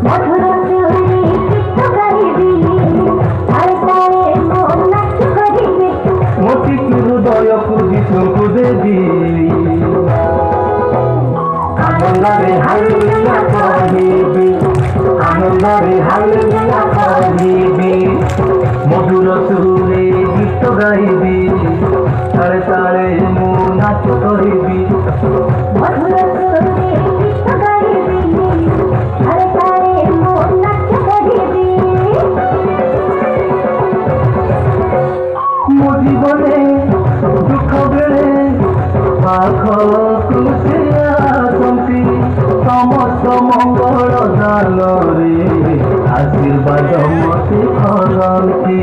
মধুর সুরে গীত গাইবি তারে তারে মন নাচ করিবি মোটি হৃদয়କୁ ବିଷ୍ଣୁଙ୍କୁ ଦେବି ଆନନ୍ଦରେ ହାଲେଲୁୟା କହିବି ଆନନ୍ଦରେ ହାଲେଲୁୟା କହିବି ମଧୁର ସୁରେ ଗୀତ ଗାଇବି ତାଳେ ତାଳେ ମୁଁ ନାଚ କରିବି মধুর সুরে গীত গাইবি তারে তারে মন নাচ করিবি ମୋ ଜୀବନେ ଦୁଃଖ ବେଳେ ପାଖକୁ ସେ ଆସନ୍ତି ସମସ୍ତ ମଙ୍ଗଳ ଦାନରେ ଆଶୀର୍ବାଦ ମତେ କରନ୍ତି।